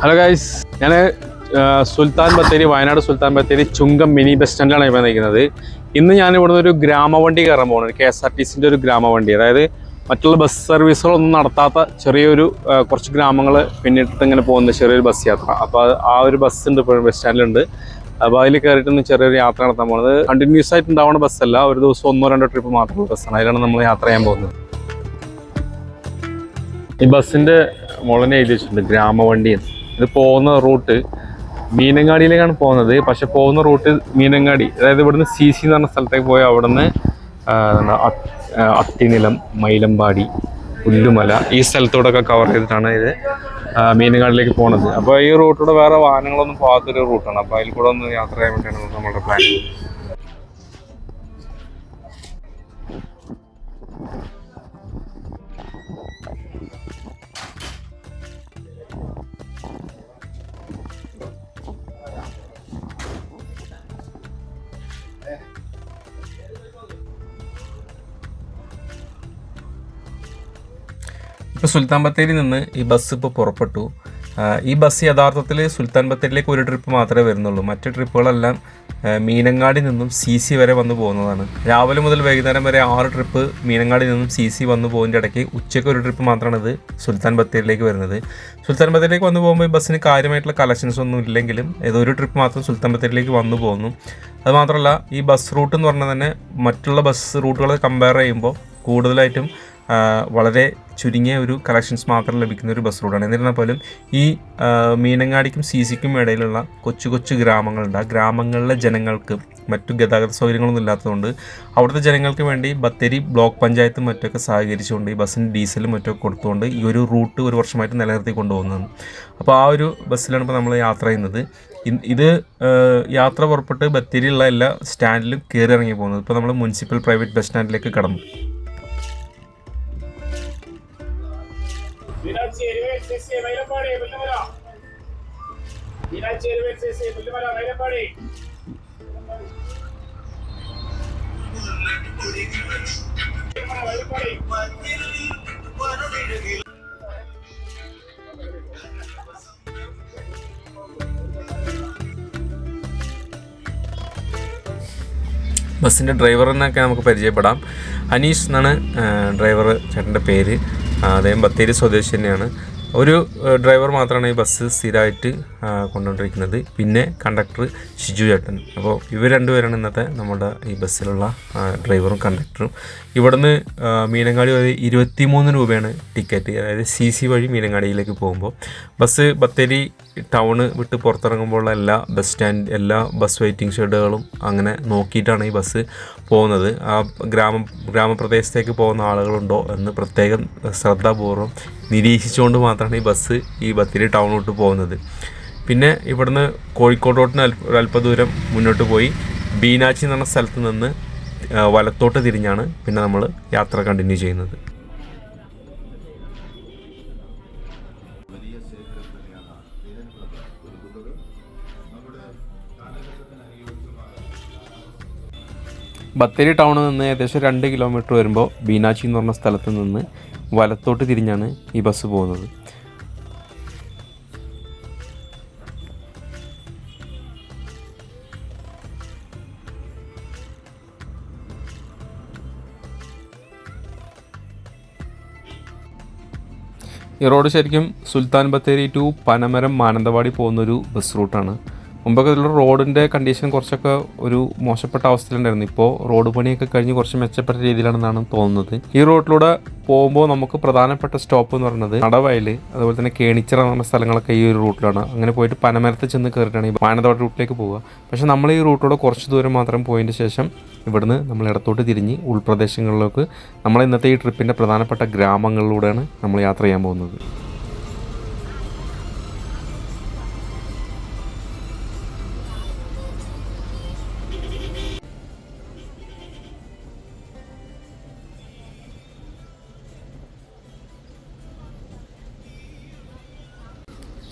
Hello guys, ഞാൻ സുൽത്താൻ ബത്തേരി, വയനാട് സുൽത്താൻ ബത്തേരി ചുങ്കം mini bus സ്റ്റാൻഡിലാണ് ഇപ്പോൾ നിൽക്കുന്നത്. ഇന്ന് ഞാൻ ഇവിടുന്ന് ഒരു ഗ്രാമവണ്ടി കയറാൻ പോകുന്നത്. KSRTCൻ്റെ ഒരു ഗ്രാമവണ്ടി, അതായത് മറ്റുള്ള ബസ് സർവീസുകളൊന്നും നടത്താത്ത ചെറിയൊരു കുറച്ച് ഗ്രാമങ്ങൾ പിന്നിട്ട് ഇങ്ങനെ പോകുന്ന ചെറിയൊരു ബസ് യാത്ര. അപ്പോൾ ആ ഒരു ബസ് ഉണ്ട് ഇപ്പോൾ ബസ് സ്റ്റാൻഡിലുണ്ട്. അപ്പോൾ അതിൽ കയറിയിട്ടൊന്ന് ചെറിയൊരു യാത്ര നടത്താൻ പോകുന്നത്. കണ്ടിന്യൂസ് ആയിട്ട് ഉണ്ടാവുന്ന ബസ്സല്ല, ഒരു ദിവസം 1-2 ട്രിപ്പ് മാത്രമുള്ള ബസ്സാണ്. അതിലാണ് നമ്മൾ യാത്ര ചെയ്യാൻ പോകുന്നത്. ഈ ബസ്സിൻ്റെ മുകളിൽ എഴുതി വെച്ചിട്ടുണ്ട് ഗ്രാമവണ്ടി. ഇത് പോകുന്ന റൂട്ട് മീനങ്ങാടിയിലേക്കാണ് പോകുന്നത്. പക്ഷെ പോകുന്ന റൂട്ട് മീനങ്ങാടി, അതായത് ഇവിടുന്ന് CC എന്ന് പറഞ്ഞ സ്ഥലത്തേക്ക് പോയി അവിടുന്ന് അത്തിനിലം, മൈലമ്പാടി, പുല്ലുമല ഈ സ്ഥലത്തോടൊക്കെ കവർ ചെയ്തിട്ടാണ് ഇത് മീനങ്ങാടിലേക്ക് പോകുന്നത്. അപ്പോൾ ഈ റൂട്ടിലൂടെ വേറെ വാഹനങ്ങളൊന്നും പോകാത്തൊരു റൂട്ടാണ്. അപ്പോൾ അതിൽ കൂടെ ഒന്ന് യാത്ര ചെയ്യാൻ വേണ്ടിയാണ് നമ്മുടെ പ്ലാൻ. ഇപ്പോൾ സുൽത്താൻ ബത്തേരിയിൽ നിന്ന് ഈ ബസ് ഇപ്പോൾ പുറപ്പെട്ടു. ഈ ബസ് യഥാർത്ഥത്തിൽ സുൽത്താൻ ബത്തേരിയിലേക്ക് ഒരു ട്രിപ്പ് മാത്രമേ വരുന്നുള്ളൂ. മറ്റ് ട്രിപ്പുകളെല്ലാം മീനങ്ങാടി നിന്നും CC വരെ വന്നു പോകുന്നതാണ്. രാവിലെ മുതൽ വൈകുന്നേരം വരെ 6 ട്രിപ്പ് മീനങ്ങാടി നിന്നും CC വന്നു പോകുന്നതിൻ്റെ ഇടയ്ക്ക് ഉച്ചയ്ക്ക് ഒരു ട്രിപ്പ് മാത്രമാണ് ഇത് സുൽത്താൻ ബത്തേരിയിലേക്ക് വരുന്നത്. സുൽത്താൻ ബത്തേരിയിലേക്ക് വന്നു പോകുമ്പോൾ ഈ ബസ്സിന് കാര്യമായിട്ടുള്ള കളക്ഷൻസ് ഒന്നും ഇല്ലെങ്കിലും ഏതൊരു ട്രിപ്പ് മാത്രം സുൽത്താൻ ബത്തേരിയിലേക്ക് വന്നു പോകുന്നു. അതുമാത്രമല്ല, ഈ ബസ് റൂട്ട് എന്ന് പറഞ്ഞാൽ തന്നെ മറ്റുള്ള ബസ് റൂട്ടുകളെ കമ്പയർ ചെയ്യുമ്പോൾ കൂടുതലായിട്ടും വളരെ ചുരുങ്ങിയ ഒരു കളക്ഷൻസ് മാത്രം ലഭിക്കുന്ന ഒരു ബസ് റൂട്ടാണ്. എന്നിരുന്നാൽ പോലും ഈ മീനങ്ങാടിക്കും CCക്കും ഇടയിലുള്ള കൊച്ചു കൊച്ചു ഗ്രാമങ്ങളുണ്ട്. ആ ഗ്രാമങ്ങളിലെ ജനങ്ങൾക്ക് മറ്റു ഗതാഗത സൗകര്യങ്ങളൊന്നും ഇല്ലാത്തതുകൊണ്ട് അവിടുത്തെ ജനങ്ങൾക്ക് വേണ്ടി ബത്തേരി ബ്ലോക്ക് പഞ്ചായത്തും മറ്റൊക്കെ സഹകരിച്ചുകൊണ്ട് ഈ ബസ്സിന് ഡീസലും മറ്റൊക്കെ കൊടുത്തുകൊണ്ട് ഈ ഒരു റൂട്ട് ഒരു വർഷമായിട്ട് നിലനിർത്തി കൊണ്ടുപോകുന്നതാണ്. അപ്പോൾ ആ ഒരു ബസ്സിലാണ് ഇപ്പോൾ നമ്മൾ യാത്ര ചെയ്യുന്നത്. ഇത് യാത്ര പുറപ്പെട്ട് ബത്തേരിയിലുള്ള എല്ലാ സ്റ്റാൻഡിലും കയറി ഇറങ്ങി പോകുന്നത്. ഇപ്പോൾ നമ്മൾ മുനിസിപ്പൽ പ്രൈവറ്റ് ബസ് സ്റ്റാൻഡിലേക്ക് കടന്നു. ബസ്സിൻ്റെ ഡ്രൈവറിനൊക്കെ നമുക്ക് പരിചയപ്പെടാം. അനീഷ് എന്നാണ് ഡ്രൈവർ ചേട്ടൻ്റെ പേര്. അദ്ദേഹം ബത്തേരി സ്വദേശി തന്നെയാണ്. ഒരു ഡ്രൈവർ മാത്രമാണ് ഈ ബസ് സ്ഥിരമായിട്ട് കൊണ്ടുകൊണ്ടിരിക്കുന്നത്. പിന്നെ കണ്ടക്ടർ ഷിജു ചേട്ടൻ. അപ്പോൾ ഇവർ രണ്ടുപേരാണ് ഇന്നത്തെ നമ്മുടെ ഈ ബസ്സിലുള്ള ഡ്രൈവറും കണ്ടക്ടറും. ഇവിടുന്ന് മീനങ്ങാടി വരെ 23 രൂപയാണ് ടിക്കറ്റ്, അതായത് CC വഴി മീനങ്ങാടിയിലേക്ക് പോകുമ്പോൾ. ബസ് ബത്തേരി ടൗണ് വിട്ട് പുറത്തിറങ്ങുമ്പോഴുള്ള എല്ലാ ബസ് വെയിറ്റിംഗ് ഷെഡുകളും അങ്ങനെ നോക്കിയിട്ടാണ് ഈ ബസ് പോകുന്നത്. ആ ഗ്രാമപ്രദേശത്തേക്ക് പോകുന്ന ആളുകളുണ്ടോ എന്ന് പ്രത്യേകം ശ്രദ്ധാപൂർവം നിരീക്ഷിച്ചുകൊണ്ട് മാത്രമാണ് ഈ ബത്തേരി ടൗൺ വിട്ട് പോകുന്നത്. പിന്നെ ഇവിടുന്ന് കോഴിക്കോട്ടോട്ടിന് ഒരല്പദൂരം മുന്നോട്ട് പോയി ബീനാച്ചി എന്ന് പറഞ്ഞ സ്ഥലത്ത് നിന്ന് വലത്തോട്ട് തിരിഞ്ഞാണ് പിന്നെ നമ്മൾ യാത്ര കണ്ടിന്യൂ ചെയ്യുന്നത്. ബത്തേരി ടൗണിൽ നിന്ന് ഏകദേശം 2 കിലോമീറ്റർ വരുമ്പോൾ ബീനാച്ചി എന്ന് പറഞ്ഞ സ്ഥലത്ത് നിന്ന് വലത്തോട്ട് തിരിഞ്ഞാണ് ഈ ബസ് പോകുന്നത്. ഈ റോഡ് ശരിക്കും സുൽത്താൻ ബത്തേരി ടു പനമരം മാനന്തവാടി പോകുന്നൊരു ബസ് റൂട്ടാണ്. മുമ്പൊക്കെ ഇതിലുള്ള റോഡിൻ്റെ കണ്ടീഷൻ കുറച്ചൊക്കെ ഒരു മോശപ്പെട്ട അവസ്ഥയിലുണ്ടായിരുന്നു. ഇപ്പോൾ റോഡ് പണിയൊക്കെ കഴിഞ്ഞ് കുറച്ച് മെച്ചപ്പെട്ട രീതിയിലാണെന്നാണ് തോന്നുന്നത്. ഈ റോഡിലൂടെ പോകുമ്പോൾ നമുക്ക് പ്രധാനപ്പെട്ട സ്റ്റോപ്പ് എന്ന് പറയുന്നത് നടവയൽ, അതുപോലെ തന്നെ കേണിച്ചിറ എന്ന സ്ഥലങ്ങളൊക്കെ ഈ ഒരു റൂട്ടിലാണ്. അങ്ങനെ പോയിട്ട് പനമരത്ത് ചെന്ന് കയറിയിട്ടാണ് ഈ മാനന്തവാടി റൂട്ടിലേക്ക് പോവുക. പക്ഷേ നമ്മൾ ഈ റൂട്ടിലൂടെ കുറച്ച് ദൂരം മാത്രം പോയതിന് ശേഷം ഇവിടുന്ന് നമ്മൾ ഇടത്തോട്ട് തിരിഞ്ഞ് ഉൾപ്രദേശങ്ങളിലേക്ക് നമ്മൾ ഇന്നത്തെ ഈ ട്രിപ്പിൻ്റെ പ്രധാനപ്പെട്ട ഗ്രാമങ്ങളിലൂടെയാണ് നമ്മൾ യാത്ര ചെയ്യാൻ പോകുന്നത്.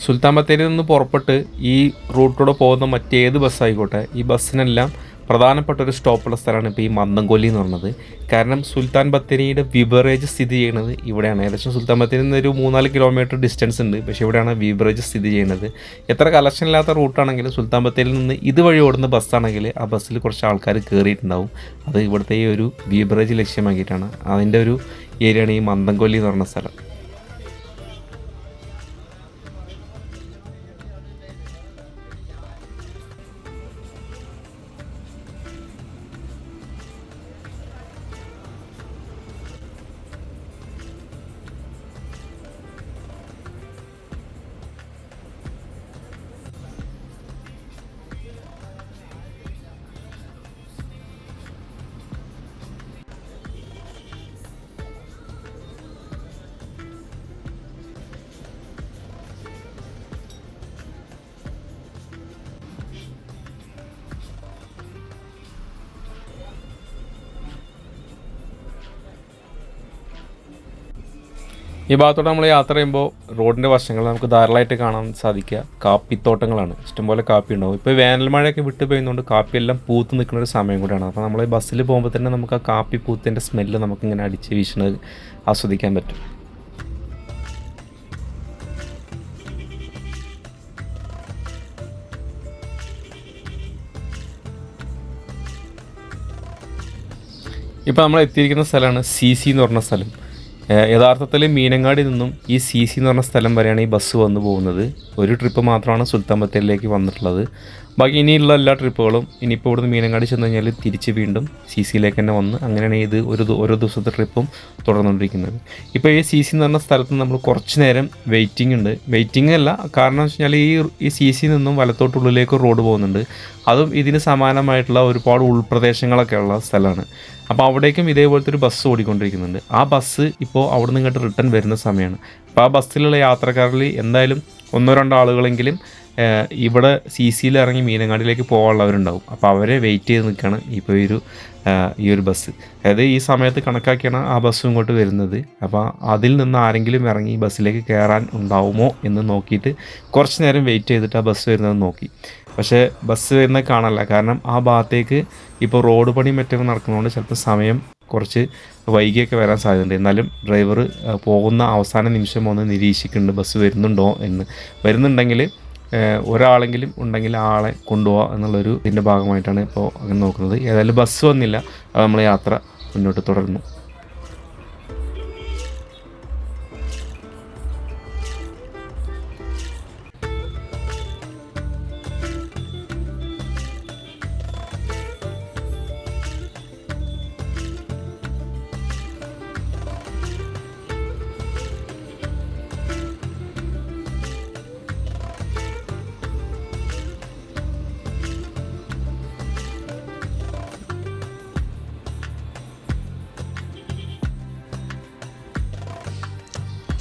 സുൽത്താൻ ബത്തേരിയിൽ നിന്ന് പുറപ്പെട്ട് ഈ റൂട്ടിലൂടെ പോകുന്ന മറ്റേത് ബസ്സായിക്കോട്ടെ, ഈ ബസ്സിനെല്ലാം പ്രധാനപ്പെട്ട ഒരു സ്റ്റോപ്പുള്ള സ്ഥലമാണ് ഇപ്പോൾ ഈ മന്ദംകൊല്ലി എന്ന് പറയുന്നത്. കാരണം സുൽത്താൻ ബത്തേരിയുടെ ബിവറേജ് സ്ഥിതി ചെയ്യുന്നത് ഇവിടെയാണ്. ഏകദേശം സുൽത്താൻ ബത്തേരിയിൽ നിന്ന് ഒരു 3-4 കിലോമീറ്റർ ഡിസ്റ്റൻസ് ഉണ്ട്, പക്ഷേ ഇവിടെയാണ് ബിവറേജ് സ്ഥിതി ചെയ്യുന്നത്. എത്ര കലക്ഷൻ ഇല്ലാത്ത റൂട്ടാണെങ്കിലും സുൽത്താൻ ബത്തേരിയിൽ നിന്ന് ഇതുവഴി ഓടുന്ന ബസ്സാണെങ്കിൽ ആ ബസ്സിൽ കുറച്ച് ആൾക്കാർ കയറിയിട്ടുണ്ടാവും. അത് ഇവിടുത്തെ ഈ ഒരു ബിവറേജ് ലക്ഷ്യമാക്കിയിട്ടാണ്. അതിൻ്റെ ഒരു ഏരിയയാണ് ഈ മന്ദംകൊല്ലി എന്ന് പറഞ്ഞ സ്ഥലം. ഈ ഭാഗത്തോടെ നമ്മൾ യാത്ര ചെയ്യുമ്പോൾ റോഡിൻ്റെ വശങ്ങൾ നമുക്ക് ധാരാളമായിട്ട് കാണാൻ സാധിക്കുക കാപ്പിത്തോട്ടങ്ങളാണ്. ഇഷ്ടംപോലെ കാപ്പി ഉണ്ടാവും. ഇപ്പോൾ വേനൽ മഴയൊക്കെ വിട്ട് പെയ്യുന്നതുകൊണ്ട് കാപ്പിയെല്ലാം പൂത്ത് നിൽക്കുന്ന ഒരു സമയം കൂടെയാണ്. അപ്പോൾ നമ്മൾ ബസ്സിൽ പോകുമ്പോൾ തന്നെ നമുക്ക് ആ കാപ്പി പൂത്തിൻ്റെ സ്മെല്ല് നമുക്കിങ്ങനെ അടിച്ച് വീശുന്നത് ആസ്വദിക്കാൻ പറ്റും. ഇപ്പോൾ നമ്മൾ എത്തിയിരിക്കുന്ന സ്ഥലമാണ് CC എന്ന് പറഞ്ഞ സ്ഥലം. യഥാർത്ഥത്തിൽ മീനങ്ങാടി നിന്നും ഈ CC എന്ന് പറഞ്ഞ സ്ഥലം വരെയാണ് ഈ ബസ് വന്നു പോകുന്നത്. ഒരു ട്രിപ്പ് മാത്രമാണ് സുൽത്താൻ ബത്തേരിയിലേക്ക് വന്നിട്ടുള്ളത്. ബാക്കി ഇനിയുള്ള എല്ലാ ട്രിപ്പുകളും ഇനിയിപ്പോൾ ഇവിടുന്ന് മീനങ്ങാടി ചെന്ന് കഴിഞ്ഞാൽ തിരിച്ച് വീണ്ടും CCയിലേക്ക് തന്നെ വന്ന് അങ്ങനെയാണ് ഇത് ഓരോ ദിവസത്തെ ട്രിപ്പും തുടർന്നുകൊണ്ടിരിക്കുന്നത്. ഇപ്പോൾ ഈ CC എന്ന് പറഞ്ഞ സ്ഥലത്ത് നമ്മൾ കുറച്ച് നേരം വെയിറ്റിംഗ് ഉണ്ട്. വെയിറ്റിംഗ് അല്ല, കാരണം എന്ന് വെച്ച് കഴിഞ്ഞാൽ ഈ CC നിന്നും വലത്തോട്ടുള്ളിലേക്ക് റോഡ് പോകുന്നുണ്ട്. അതും ഇതിന് സമാനമായിട്ടുള്ള ഒരുപാട് ഉൾപ്രദേശങ്ങളൊക്കെ ഉള്ള സ്ഥലമാണ്. അപ്പോൾ അവിടേക്കും ഇതേപോലത്തെ ഒരു ബസ് ഓടിക്കൊണ്ടിരിക്കുന്നുണ്ട്. ആ ബസ് ഇപ്പോൾ അവിടെ നിന്ന് ഇങ്ങോട്ട് റിട്ടേൺ വരുന്ന സമയമാണ്. അപ്പോൾ ആ ബസ്സിലുള്ള യാത്രക്കാരിൽ എന്തായാലും 1-2 ആളുകളെങ്കിലും ഇവിടെ CCയിൽ ഇറങ്ങി മീനങ്ങാടിയിലേക്ക് പോകാനുള്ളവരുണ്ടാവും. അപ്പോൾ അവരെ വെയിറ്റ് ചെയ്ത് നിൽക്കുകയാണ് ഇപ്പോൾ ഈ ഒരു ബസ്. അതായത് ഈ സമയത്ത് കണക്കാക്കിയാണ് ആ ബസ് ഇങ്ങോട്ട് വരുന്നത്. അപ്പോൾ അതിൽ നിന്ന് ആരെങ്കിലും ഇറങ്ങി ഈ ബസ്സിലേക്ക് കയറാൻ ഉണ്ടാവുമോ എന്ന് നോക്കിയിട്ട് കുറച്ച് നേരം വെയിറ്റ് ചെയ്തിട്ട് ആ ബസ് വരുന്നത് നോക്കി. പക്ഷേ ബസ് വരുന്നത് കാണാനില്ല. കാരണം ആ ഭാഗത്തേക്ക് ഇപ്പോൾ റോഡ് പണി മറ്റൊക്കെ നടക്കുന്നതുകൊണ്ട് ചിലപ്പോൾ സമയം കുറച്ച് വൈകിയൊക്കെ വരാൻ സാധ്യതയുണ്ട്. എന്നാലും ഡ്രൈവർ പോകുന്ന അവസാന നിമിഷം ഒന്ന് നിരീക്ഷിക്കുന്നുണ്ട് ബസ് വരുന്നുണ്ടോ എന്ന്. വരുന്നുണ്ടെങ്കിൽ ഒരാളെങ്കിലും ഉണ്ടെങ്കിൽ ആളെ കൊണ്ടുപോകുക എന്നുള്ളൊരു ഇതിൻ്റെ ഭാഗമായിട്ടാണ് ഇപ്പോൾ അങ്ങനെ നോക്കുന്നത്. ഏതായാലും ബസ് വന്നില്ല. അത് നമ്മൾ യാത്ര മുന്നോട്ട് തുടർന്നു.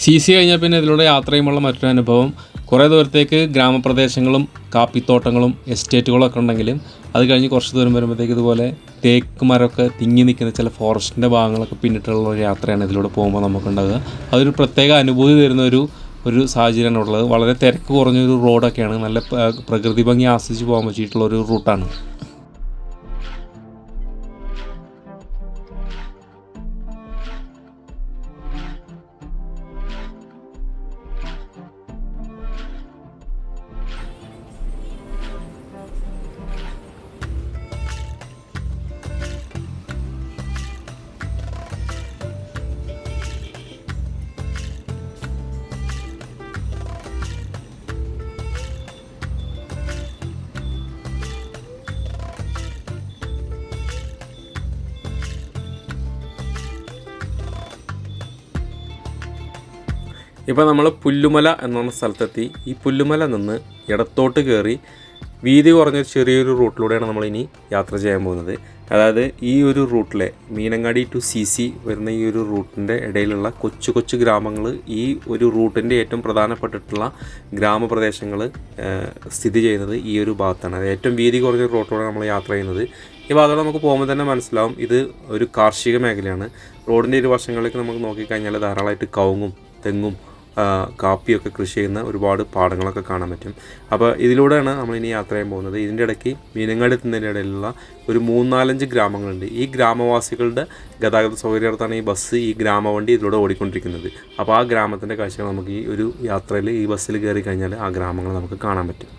CC കഴിഞ്ഞാൽ പിന്നെ ഇതിലൂടെ യാത്ര ചെയ്യുമ്പോഴുള്ള മറ്റൊരു അനുഭവം, കുറേ ദൂരത്തേക്ക് ഗ്രാമപ്രദേശങ്ങളും കാപ്പിത്തോട്ടങ്ങളും എസ്റ്റേറ്റുകളും ഒക്കെ ഉണ്ടെങ്കിലും അത് കഴിഞ്ഞ് കുറച്ച് ദൂരം വരുമ്പോഴത്തേക്ക് ഇതുപോലെ തേക്ക് മരമൊക്കെ തിങ്ങി നിൽക്കുന്ന ചില ഫോറസ്റ്റിൻ്റെ ഭാഗങ്ങളൊക്കെ പിന്നിട്ടുള്ള ഒരു യാത്രയാണ് ഇതിലൂടെ പോകുമ്പോൾ നമുക്കുണ്ടാകുക. അതൊരു പ്രത്യേക അനുഭൂതി തരുന്ന ഒരു സാഹചര്യമാണ് ഉള്ളത്. വളരെ തിരക്ക് കുറഞ്ഞൊരു റോഡൊക്കെയാണ്. നല്ല പ്രകൃതി ഭംഗി ആസ്വദിച്ച് പോകാൻ പറ്റിയിട്ടുള്ള ഒരു റൂട്ടാണ്. ഇപ്പോൾ നമ്മൾ പുല്ലുമല എന്ന സ്ഥലത്തെത്തി. ഈ പുല്ലുമല നിന്ന് ഇടത്തോട്ട് കയറി വീതി കുറഞ്ഞൊരു ചെറിയൊരു റൂട്ടിലൂടെയാണ് നമ്മളിനി യാത്ര ചെയ്യാൻ പോകുന്നത്. അതായത് ഈ ഒരു റൂട്ടിലെ മീനങ്ങാടി ടു CC വരുന്ന ഈ ഒരു റൂട്ടിൻ്റെ ഇടയിലുള്ള കൊച്ചു കൊച്ചു ഗ്രാമങ്ങൾ, ഈ ഒരു റൂട്ടിൻ്റെ ഏറ്റവും പ്രധാനപ്പെട്ടിട്ടുള്ള ഗ്രാമപ്രദേശങ്ങൾ സ്ഥിതി ചെയ്യുന്നത് ഈ ഒരു ഭാഗത്താണ്. അത് ഏറ്റവും വീതി കുറഞ്ഞ റൂട്ടിലൂടെ നമ്മൾ യാത്ര ചെയ്യുന്നത്. ഈ ഭാഗത്തോടെ നമുക്ക് പോകുമ്പോൾ തന്നെ മനസ്സിലാവും ഇത് ഒരു കാർഷിക മേഖലയാണ്. റോഡിൻ്റെ ഇരുവശങ്ങളിലേക്ക് നമുക്ക് നോക്കിക്കഴിഞ്ഞാൽ ധാരാളമായിട്ട് കവുങ്ങും തെങ്ങും കാപ്പിയൊക്കെ കൃഷി ചെയ്യുന്ന ഒരുപാട് പാടങ്ങളൊക്കെ കാണാൻ പറ്റും. അപ്പോൾ ഇതിലൂടെയാണ് നമ്മളിനി യാത്ര ചെയ്യാൻ പോകുന്നത്. ഇതിൻ്റെ ഇടയ്ക്ക് മീനങ്ങാടി എത്തുന്നതിൻ്റെ ഇടയിലുള്ള ഒരു 3-4 ഗ്രാമങ്ങളുണ്ട്. ഈ ഗ്രാമവാസികളുടെ ഗതാഗത സൗകര്യാർത്ഥമാണ് ഈ ബസ്, ഈ ഗ്രാമവണ്ടി ഇതിലൂടെ ഓടിക്കൊണ്ടിരിക്കുന്നത്. അപ്പോൾ ആ ഗ്രാമത്തിൻ്റെ കാഴ്ചകൾ നമുക്ക് ഈ ഒരു യാത്രയിൽ ഈ ബസ്സിൽ കയറി കഴിഞ്ഞാൽ ആ ഗ്രാമങ്ങൾ നമുക്ക് കാണാൻ പറ്റും.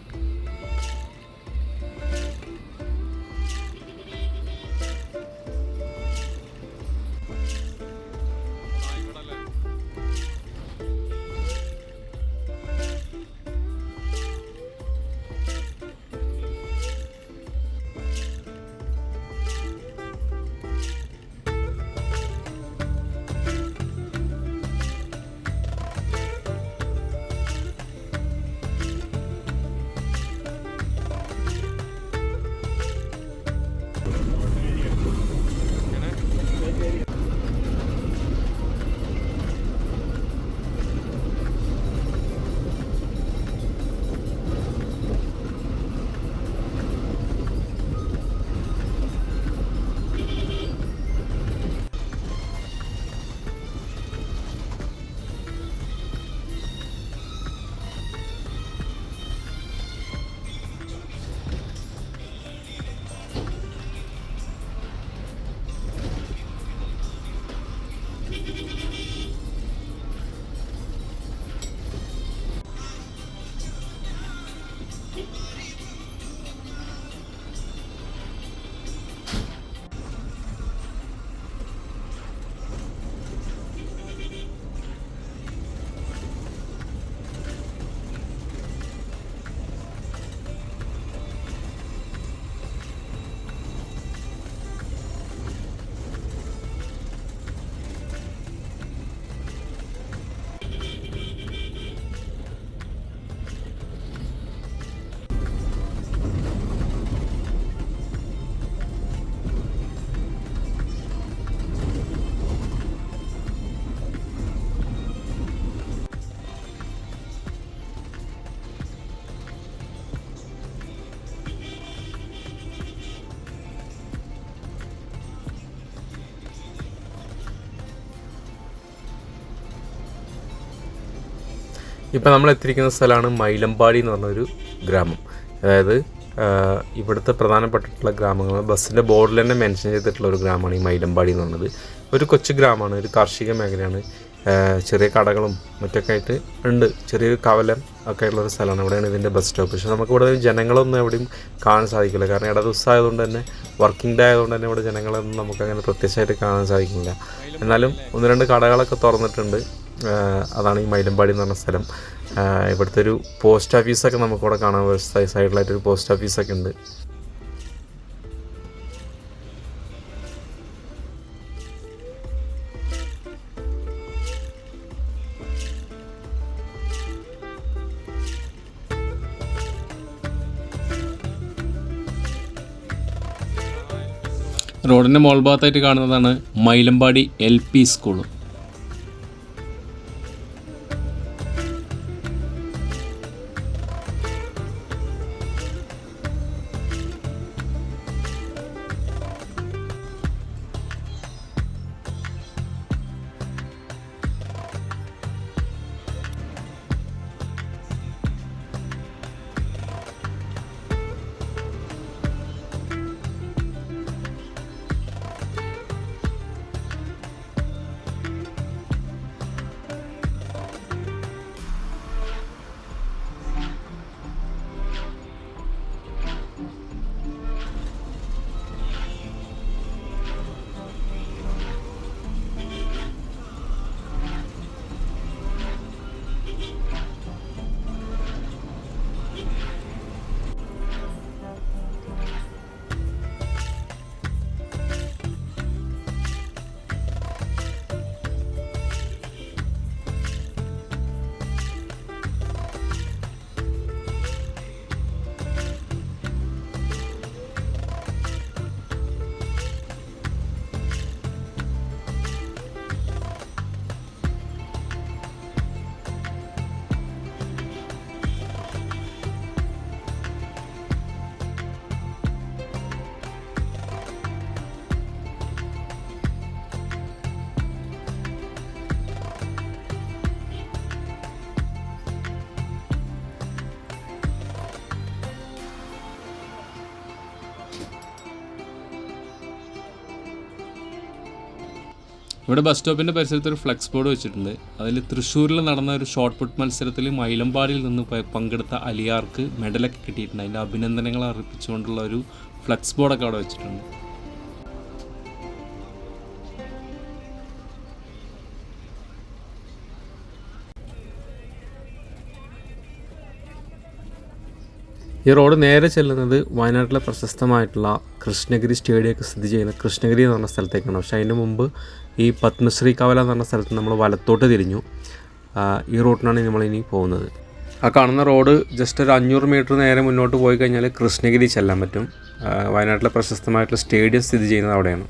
ഇപ്പോൾ നമ്മൾ എത്തിയിരിക്കുന്ന സ്ഥലമാണ് മൈലമ്പാടി എന്ന് പറഞ്ഞൊരു ഗ്രാമം. അതായത് ഇവിടുത്തെ പ്രധാനപ്പെട്ടിട്ടുള്ള ഗ്രാമങ്ങൾ ബസ്സിൻ്റെ ബോർഡിൽ തന്നെ മെൻഷൻ ചെയ്തിട്ടുള്ള ഒരു ഗ്രാമമാണ് ഈ മൈലമ്പാടി എന്ന് പറയുന്നത്. ഒരു കൊച്ചു ഗ്രാമമാണ്, ഒരു കാർഷിക മേഖലയാണ്. ചെറിയ കടകളും മറ്റൊക്കെ ആയിട്ട് ഉണ്ട്. ചെറിയൊരു കവലം ഒക്കെ ഉള്ളൊരു സ്ഥലമാണ്. ഇവിടെയാണ് ഇതിൻ്റെ ബസ് സ്റ്റോപ്പ്. പക്ഷേ നമുക്കിവിടെ ജനങ്ങളൊന്നും എവിടെയും കാണാൻ സാധിക്കില്ല. കാരണം ഇട ദിവസമായതുകൊണ്ട് തന്നെ, വർക്കിംഗ് ഡേ ആയതുകൊണ്ട് തന്നെ ഇവിടെ ജനങ്ങളൊന്നും നമുക്കങ്ങനെ പ്രത്യക്ഷമായിട്ട് കാണാൻ സാധിക്കില്ല. എന്നാലും 1-2 കടകളൊക്കെ തുറന്നിട്ടുണ്ട്. അതാണ് ഈ മൈലമ്പാടി എന്ന് പറഞ്ഞ സ്ഥലം. ഇവിടുത്തെ ഒരു പോസ്റ്റ് ഓഫീസൊക്കെ നമുക്കിവിടെ കാണാൻ സൈഡിലായിട്ടൊരു പോസ്റ്റ് ഓഫീസൊക്കെ ഉണ്ട്. റോഡിൻ്റെ മോൾ ഭാഗത്തായിട്ട് കാണുന്നതാണ് മൈലമ്പാടി LP സ്കൂൾ. ഇവിടെ ബസ് സ്റ്റോപ്പിൻ്റെ പരിസരത്ത് ഒരു ഫ്ലെക്സ് ബോർഡ് വെച്ചിട്ടുണ്ട്. അതിൽ തൃശ്ശൂരിൽ നടന്ന ഒരു ഷോട്ട് പുട്ട് മത്സരത്തിൽ മൈലമ്പാടിയിൽ നിന്ന് പങ്കെടുത്ത അലിയാർക്ക് മെഡലൊക്കെ കിട്ടിയിട്ടുണ്ട്. അതിൻ്റെ അഭിനന്ദനങ്ങൾ അർപ്പിച്ചുകൊണ്ടുള്ള ഒരു ഫ്ലെക്സ് ബോർഡൊക്കെ അവിടെ വെച്ചിട്ടുണ്ട്. ഈ റോഡ് നേരെ ചെല്ലുന്നത് വയനാട്ടിലെ പ്രശസ്തമായിട്ടുള്ള കൃഷ്ണഗിരി സ്റ്റേഡിയമൊക്കെ സ്ഥിതി ചെയ്യുന്ന കൃഷ്ണഗിരി എന്ന് പറഞ്ഞ സ്ഥലത്തേക്കാണ്. പക്ഷേ അതിന് മുമ്പ് ഈ പത്മശ്രീ കവല എന്ന് പറഞ്ഞ സ്ഥലത്ത് നമ്മൾ വലത്തോട്ട് തിരിഞ്ഞു. ഈ റൂട്ടിനാണ് നമ്മളിനി പോകുന്നത്. ആ കാണുന്ന റോഡ് ജസ്റ്റ് ഒരു 500 മീറ്റർ നേരെ മുന്നോട്ട് പോയി കഴിഞ്ഞാൽ കൃഷ്ണഗിരി ചെല്ലാൻ പറ്റും. വയനാട്ടിലെ പ്രശസ്തമായിട്ടുള്ള സ്റ്റേഡിയം സ്ഥിതി ചെയ്യുന്നത് അവിടെയാണ്.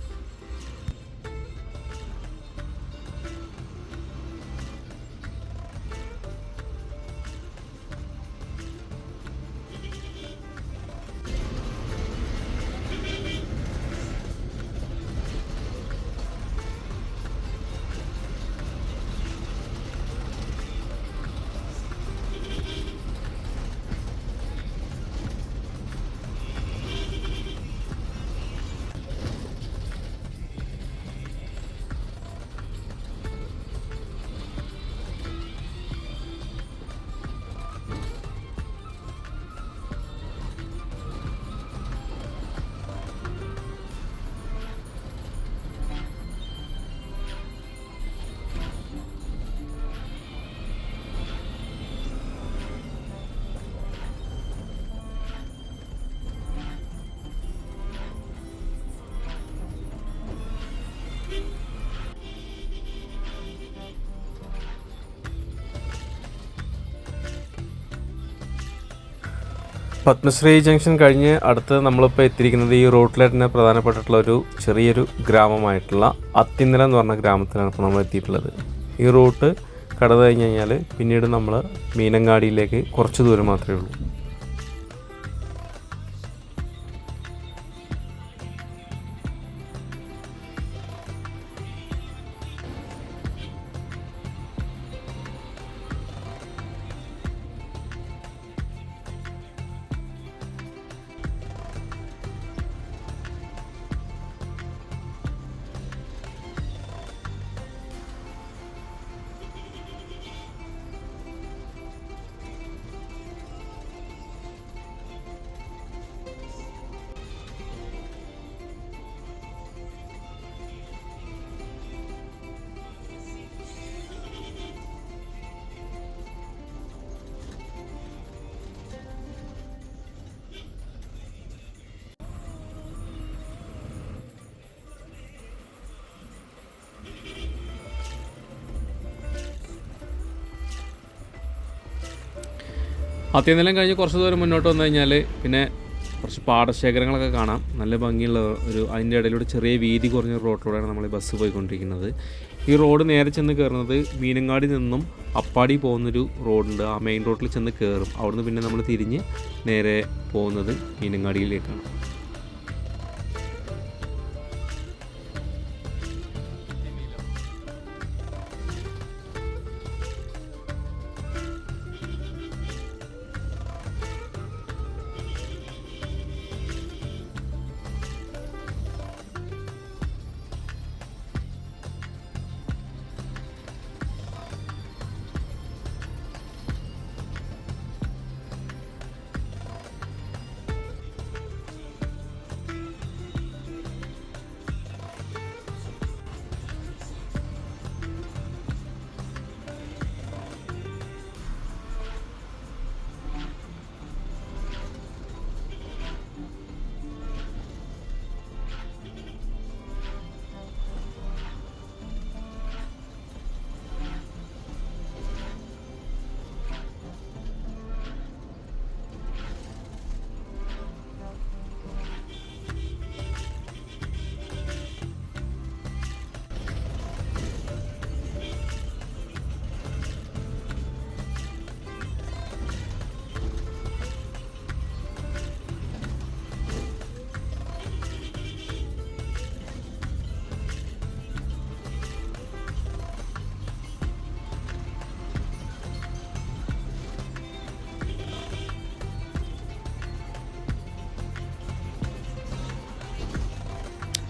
പത്മശ്രീ ജംഗ്ഷൻ കഴിഞ്ഞ് അടുത്ത് നമ്മളിപ്പോൾ എത്തിയിരിക്കുന്നത് ഈ റൂട്ടിൽ തന്നെ പ്രധാനപ്പെട്ടിട്ടുള്ള ഒരു ചെറിയൊരു ഗ്രാമമായിട്ടുള്ള അത്തിനില എന്ന് പറഞ്ഞ ഗ്രാമത്തിലാണ് ഇപ്പോൾ നമ്മൾ എത്തിയിട്ടുള്ളത്. ഈ റൂട്ട് കടന്നു കഴിഞ്ഞ് കഴിഞ്ഞാൽ പിന്നീട് നമ്മൾ മീനങ്ങാടിയിലേക്ക് കുറച്ച് ദൂരം മാത്രമേ ഉള്ളൂ. അത്യനിലം കഴിഞ്ഞ് കുറച്ച് ദൂരം മുന്നോട്ട് വന്നു കഴിഞ്ഞാൽ പിന്നെ കുറച്ച് പാടശേഖരങ്ങളൊക്കെ കാണാം. നല്ല ഭംഗിയുള്ള അതിൻ്റെ ഇടയിലൂടെ ചെറിയ വീതി കുറഞ്ഞ റോഡിലൂടെയാണ് നമ്മൾ ബസ് പോയിക്കൊണ്ടിരിക്കുന്നത്. ഈ റോഡ് നേരെ ചെന്ന് കയറുന്നത് മീനങ്ങാടി നിന്നും അപ്പാടി പോകുന്നൊരു റോഡുണ്ട്. ആ മെയിൻ റോഡിൽ ചെന്ന് കയറും. അവിടുന്ന് പിന്നെ നമ്മൾ തിരിഞ്ഞ് നേരെ പോകുന്നത് മീനങ്ങാടിയിലേക്കാണ്.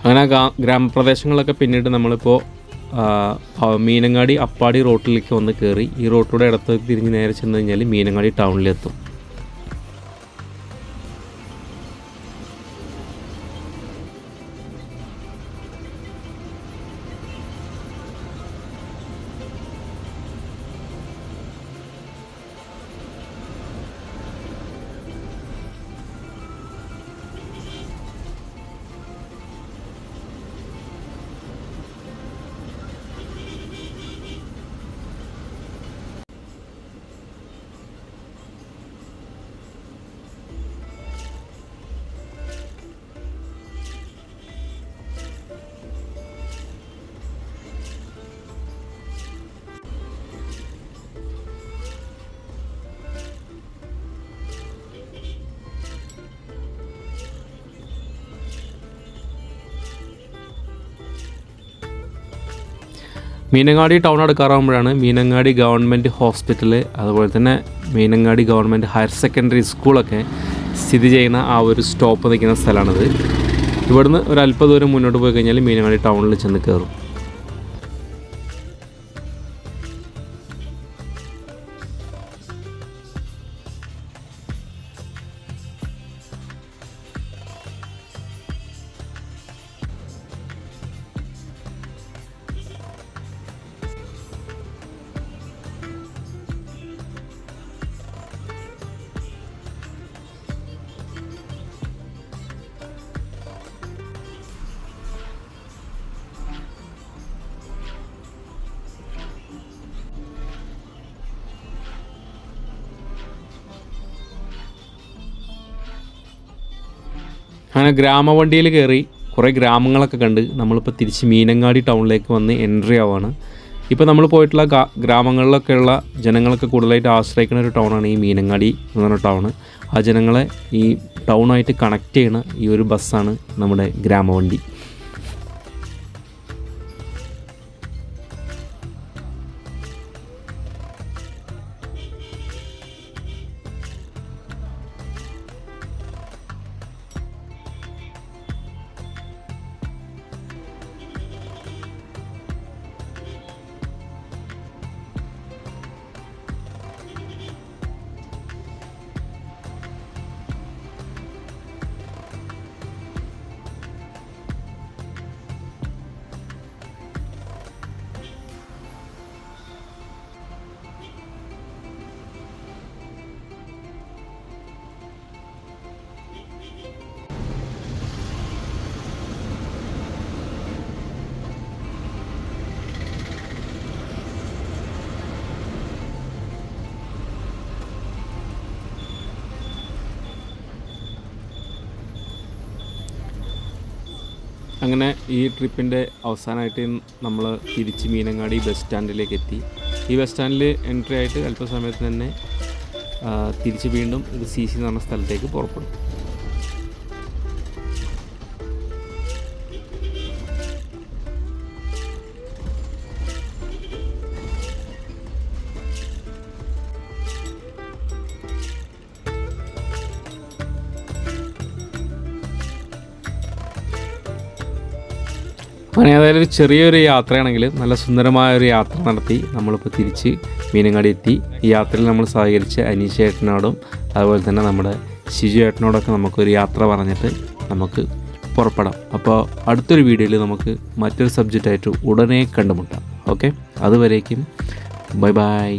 അങ്ങനെ ഗ്രാമപ്രദേശങ്ങളൊക്കെ പിന്നീട് നമ്മളിപ്പോൾ മീനങ്ങാടി അപ്പാടി റോട്ടിലേക്ക് വന്ന് കയറി ഈ റോട്ടിലൂടെ ഇടത്തേക്ക് തിരിഞ്ഞ് നേരെ ചെന്ന് കഴിഞ്ഞാൽ മീനങ്ങാടി ടൗണിലെത്തും. മീനങ്ങാടി ടൗൺ അടുക്കാറാകുമ്പോഴാണ് മീനങ്ങാടി ഗവൺമെൻറ് ഹോസ്പിറ്റൽ അതുപോലെ തന്നെ മീനങ്ങാടി ഗവൺമെൻറ് ഹയർ സെക്കൻഡറി സ്കൂളൊക്കെ സ്ഥിതി ചെയ്യുന്ന ആ ഒരു സ്റ്റോപ്പ് നിൽക്കുന്ന സ്ഥലമാണിത്. ഇവിടുന്ന് ഒരു അല്പ ദൂരം മുന്നോട്ട് പോയി കഴിഞ്ഞാൽ മീനങ്ങാടി ടൗണിൽ ചെന്ന് കയറും. അങ്ങനെ ഗ്രാമവണ്ടിയിൽ കയറി കുറേ ഗ്രാമങ്ങളൊക്കെ കണ്ട് നമ്മളിപ്പോൾ തിരിച്ച് മീനങ്ങാടി ടൗണിലേക്ക് വന്ന് എൻട്രി ആവുകയാണ്. ഇപ്പോൾ നമ്മൾ പോയിട്ടുള്ള ഗ്രാമങ്ങളിലൊക്കെയുള്ള ജനങ്ങളൊക്കെ കൂടുതലായിട്ട് ആശ്രയിക്കുന്ന ഒരു ടൗണാണ് ഈ മീനങ്ങാടി എന്ന് പറഞ്ഞ ടൗണ്. ആ ജനങ്ങളെ ഈ ടൗണായിട്ട് കണക്ട് ചെയ്യുന്ന ഈ ഒരു ബസ്സാണ് നമ്മുടെ ഗ്രാമവണ്ടി. അങ്ങനെ ഈ ട്രിപ്പിൻ്റെ അവസാനമായിട്ട് നമ്മൾ തിരിച്ച് മീനങ്ങാടി ബസ് സ്റ്റാൻഡിലേക്ക് എത്തി. ഈ ബസ് സ്റ്റാൻഡിൽ എൻട്രി ആയിട്ട് അല്പസമയത്ത് തന്നെ തിരിച്ച് വീണ്ടും ഇത് CC എന്ന് പറഞ്ഞ സ്ഥലത്തേക്ക് പുറപ്പെടും. അങ്ങനെ ഏതായാലും ഒരു ചെറിയൊരു യാത്രയാണെങ്കിൽ നല്ല സുന്ദരമായൊരു യാത്ര നടത്തി നമ്മളിപ്പോൾ തിരിച്ച് മീനങ്ങാടി എത്തി. ഈ യാത്രയിൽ നമ്മൾ സഹകരിച്ച അനീഷ് ചേട്ടനോടും അതുപോലെ തന്നെ നമ്മുടെ ഷിജു ചേട്ടനോടൊക്കെ നമുക്കൊരു യാത്ര പറഞ്ഞിട്ട് നമുക്ക് പുറപ്പെടാം. അപ്പോൾ അടുത്തൊരു വീഡിയോയിൽ നമുക്ക് മറ്റൊരു സബ്ജക്റ്റായിട്ട് ഉടനെ കണ്ടുമുട്ടാം. ഓക്കെ, അതുവരേക്കും ബൈ ബൈ.